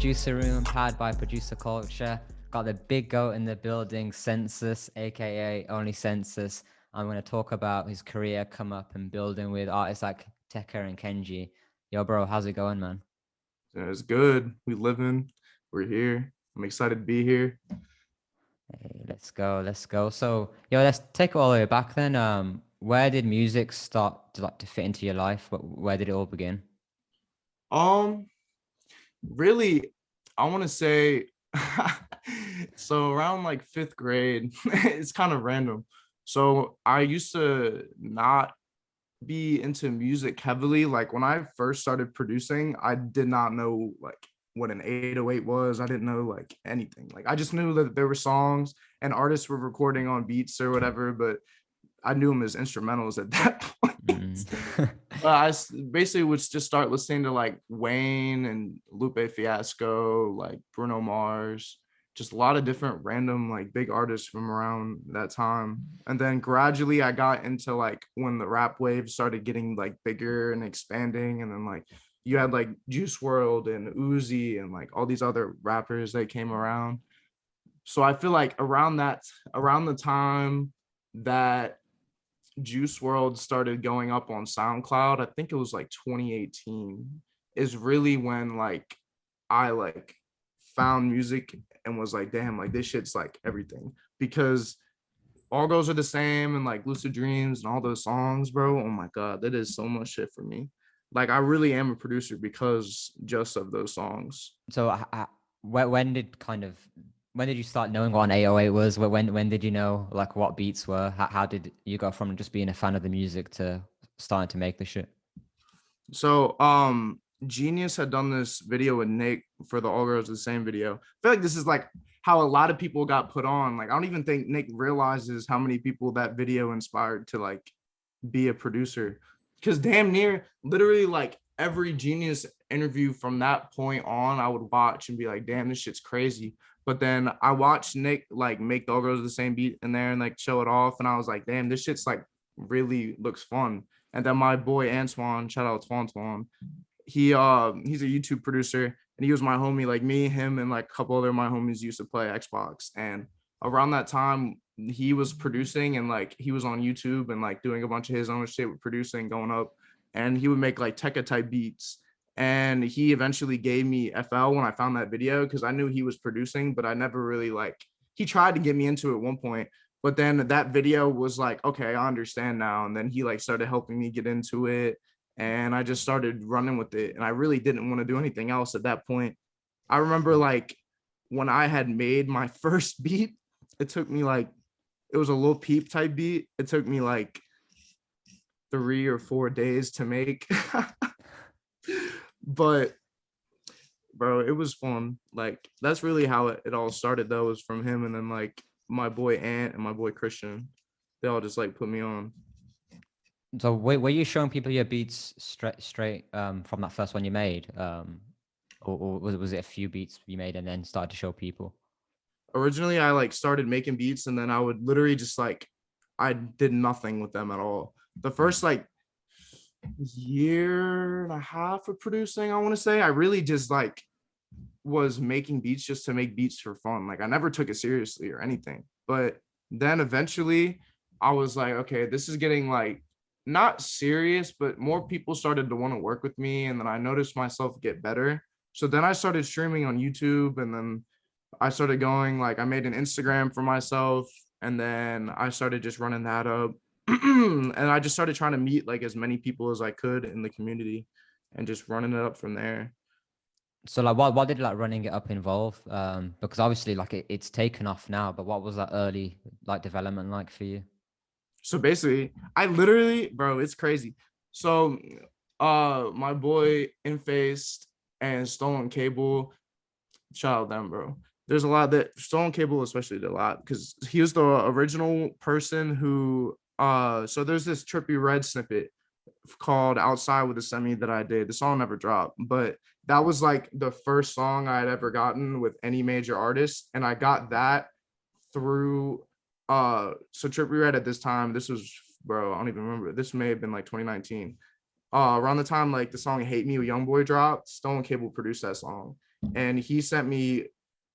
Producer Room, powered by Producer Culture. Got the big goat in the building, Census, aka Only Census. I'm going to talk about his career, come up and building with artists like Tecca and Kenji. Yo, bro, how's it going, man? It's good. We living. We're here. I'm excited to be here. Hey, let's go, let's go. So, yo, let's take it all the way back then. Where did music start to fit into your life? Where did it all begin? Um, really, I want to say, so around like fifth grade, it's kind of random. So I used to not be into music heavily. Like when I first started producing, I did not know like what an 808 was. I didn't know like anything. Like I just knew that there were songs and artists were recording on beats or whatever, but I knew them as instrumentals at that point. Mm. Basically would just start listening to like Wayne and Lupe Fiasco, like Bruno Mars, just a lot of different random like big artists from around that time. And then gradually I got into like when the rap wave started getting like bigger and expanding, and then like you had like Juice World and Uzi and like all these other rappers that came around. So I feel like around the time that Juice World started going up on SoundCloud, I think it was like 2018, is really when like I like found music and was like, damn, like this shit's like everything. Because All Girls Are the Same and like Lucid Dreams and all those songs, bro. Oh my God, that is so much shit for me. Like I really am a producer because just of those songs. So, when did when did you start knowing what an 808 was? When did you know like what beats were? How did you go from just being a fan of the music to starting to make the shit? So Genius had done this video with Nick for the All Girls the Same video. I feel like this is like how a lot of people got put on. Like I don't even think Nick realizes how many people that video inspired to like be a producer. Because damn near literally like every Genius interview from that point on, I would watch and be like, damn, this shit's crazy. But then I watched Nick like make the All Girls the Same beat in there and like show it off. And I was like, damn, this shit's like really looks fun. And then my boy Antoine, shout out to Antoine, he's a YouTube producer and he was my homie. Like me, him, and like a couple other my homies used to play Xbox. And around that time, he was producing and like he was on YouTube and like doing a bunch of his own shit with producing going up. And he would make like Tecca type beats. And he eventually gave me FL when I found that video because I knew he was producing, but I never really like he tried to get me into it at one point. But then that video was like, okay, I understand now. And then he like started helping me get into it. And I just started running with it. And I really didn't want to do anything else at that point. I remember like when I had made my first beat, it took me like, it was a Lil Peep type beat. It took me like 3 or 4 days to make. But bro, it was fun. Like that's really how it all started though, was from him. And then like my boy Ant and my boy Christian, they all just like put me on. So, were you showing people your beats straight from that first one you made, or was it a few beats you made and then started to show people? Originally I like started making beats and then I would literally just like I did nothing with them at all. The first like year and a half of producing, I want to say, I really just like was making beats just to make beats for fun. Like I never took it seriously or anything. But then eventually I was like, okay, this is getting like not serious, but more people started to want to work with me. And then I noticed myself get better. So then I started streaming on YouTube, and then I started going like I made an Instagram for myself, and then I started just running that up. And I just started trying to meet like as many people as I could in the community and just running it up from there. So, like, what did like running it up involve? Because obviously, like, it's taken off now, but what was that early like development like for you? So basically, I literally, bro, it's crazy. So my boy Infaced and Stolen Cable, shout out them, bro. There's a lot that Stolen Cable especially did a lot because he was the original person who so there's this Trippie Redd snippet called Outside with a Semi that I did. The song never dropped, but that was like the first song I had ever gotten with any major artist. And I got that through so Trippie Redd at this time, this was, bro, I don't even remember. This may have been like 2019. Around the time like the song Hate Me with Youngboy dropped, Stone Cable produced that song. and he sent me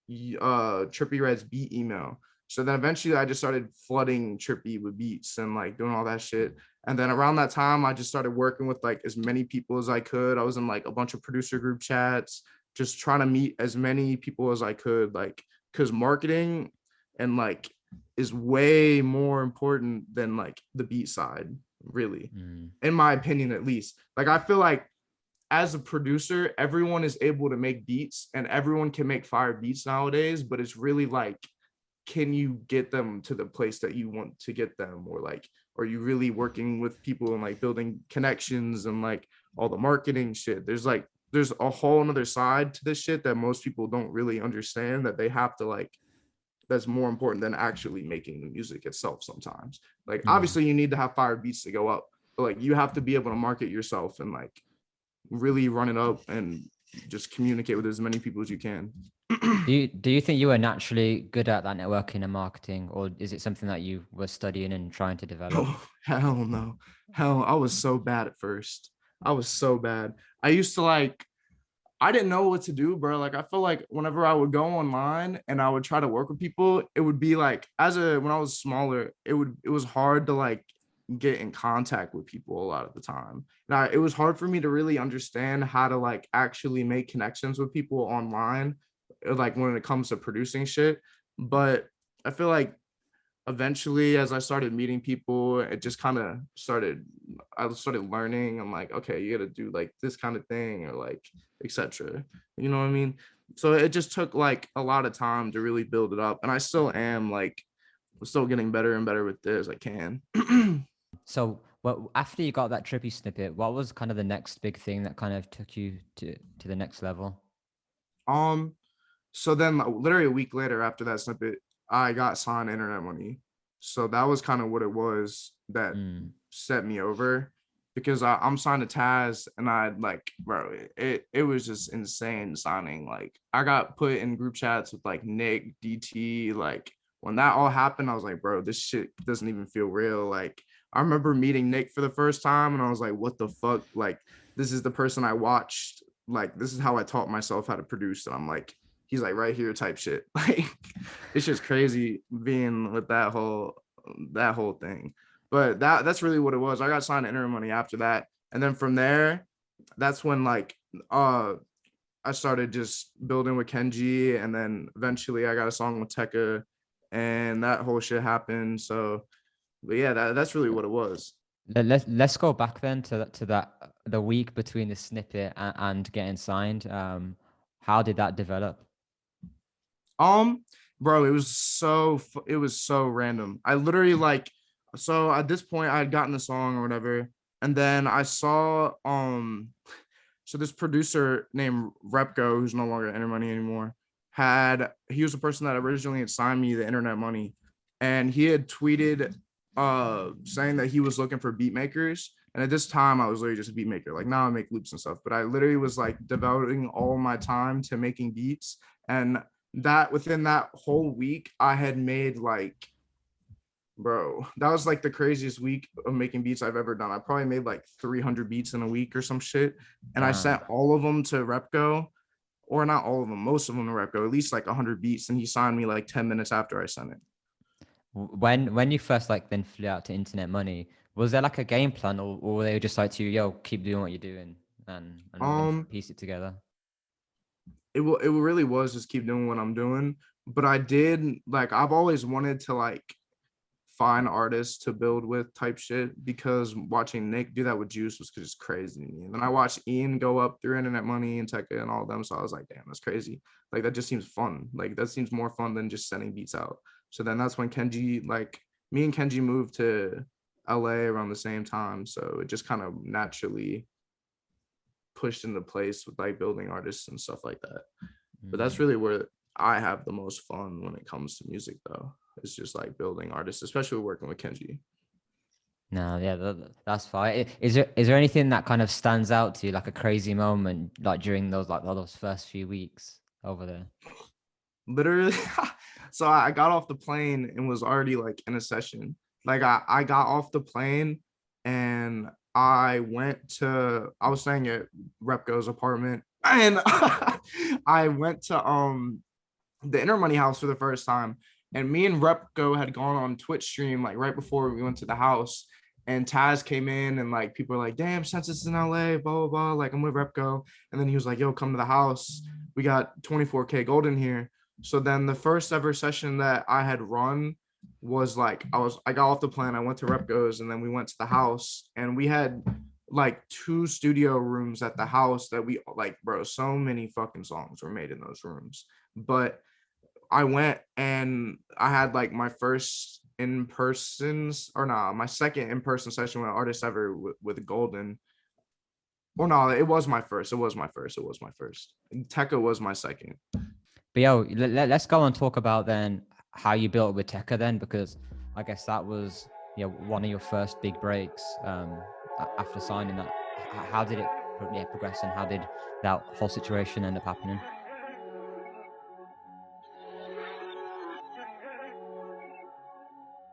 Trippie Redd's beat email. So then eventually I just started flooding Trippie with beats and like doing all that shit. And then around that time, I just started working with like as many people as I could. I was in like a bunch of producer group chats, just trying to meet as many people as I could, like, because marketing and like is way more important than like the beat side, really, in my opinion, at least. Like, I feel like as a producer, everyone is able to make beats and everyone can make fire beats nowadays, but it's really like, can you get them to the place that you want to get them? Or like, are you really working with people and like building connections and like all the marketing shit? There's a whole other side to this shit that most people don't really understand, that they have to like, that's more important than actually making the music itself sometimes. Like, Yeah. obviously you need to have fire beats to go up, but like you have to be able to market yourself and like really run it up and just communicate with as many people as you can. Do you think you were naturally good at that networking and marketing, or is it something that you were studying and trying to develop? Oh, hell no. Hell, I was so bad at first. I was so bad. I used to like, I didn't know what to do, bro. Like, I feel like whenever I would go online and I would try to work with people, it would be like, when I was smaller, it was hard to like get in contact with people a lot of the time. Now, it was hard for me to really understand how to like actually make connections with people online, like when it comes to producing shit. But I feel like eventually, as I started meeting people, it just kind of started, I started learning. I'm like, okay, you got to do like this kind of thing, or like, etc. You know what I mean? So it just took like a lot of time to really build it up, and I still am like, still getting better and better with it as I can. So, well, after you got that Trippy snippet, what was kind of the next big thing that kind of took you to the next level? um so then literally a week later after that snippet, I got signed Internet Money. So that was kind of what it was that Mm. set me over, because I'm signed to Taz, and I like, bro, it was just insane signing. Like, I got put in group chats with like Nick, DT. Like, when that all happened, I was like, bro, this shit doesn't even feel real. Like, I remember meeting Nick for the first time and I was like, what the fuck? Like, this is the person I watched. Like, this is how I taught myself how to produce. And I'm like, he's like right here type shit. Like, it's just crazy being with that whole thing. But that's really what it was. I got signed to Internet Money after that. And then from there, that's when like I started just building with Kenji, and then eventually I got a song with Tecca, and that whole shit happened. So, but yeah, that's really what it was. Let's go back then to that the week between the snippet and getting signed. How did that develop? Um, bro, it was so random. I literally like, so at this point I had gotten the song or whatever, and then I saw so this producer named Repco, who's no longer at Internet Money anymore, he was the person that originally had signed me the Internet Money, and he had tweeted saying that he was looking for beat makers. And at this time, I was literally just a beat maker. Like, now I make loops and stuff, but I literally was like devoting all my time to making beats. And that within that whole week, I had made like, bro, that was like the craziest week of making beats I've ever done. I probably made like 300 beats in a week or some shit. And I Damn. sent all of them to Repco, or not all of them, most of them to Repco, at least like 100 beats. And he signed me like 10 minutes after I sent it. When you first like then flew out to Internet Money, was there like a game plan, or were they just like to you, yo, keep doing what you're doing, and we're gonna Um, piece it together? it really was just keep doing what I'm doing. But I did like, I've always wanted to like find artists to build with type shit, because watching Nick do that with Juice was just crazy to me. And then I watched Ian go up through Internet Money and Tecca and all of them. So I was like, damn, that's crazy. Like, that just seems fun. Like, that seems more fun than just sending beats out. So then that's when Kenji, like, me and Kenji moved to LA around the same time. So it just kind of naturally pushed into place with like building artists and stuff like that. But that's Mm. really where I have the most fun when it comes to music, though. It's just like building artists, especially working with Kenji. No, yeah, that's fine. Is there anything that kind of stands out to you, like a crazy moment, like during those first few weeks over there? Literally, so I got off the plane and was already like in a session. Like, I got off the plane and I was staying at Repco's apartment, And I went to the Inner Money house for the first time, and me and Repco had gone on Twitch stream like right before we went to the house. And Taz came in, and like people were like, "Damn, Census is in LA, blah blah blah." Like I'm with Repco, and then he was like, "Yo, come to the house. We got 24K gold in here." So then the first ever session that I had run was like I got off the plane, I went to Repco's, and then we went to the house, and we had like 2 studio rooms at the house that we like, bro. So many fucking songs were made in those rooms, but I went and I had like my first in persons or nah, my second in person session with artist ever with Golden. Or no, it was my first. It was my first. It was my first. Tecca was my second. But yo, let's go and talk about then how you built with Tecca then, because I guess that was one of your first big breaks after signing that. How did it progress, and how did that whole situation end up happening?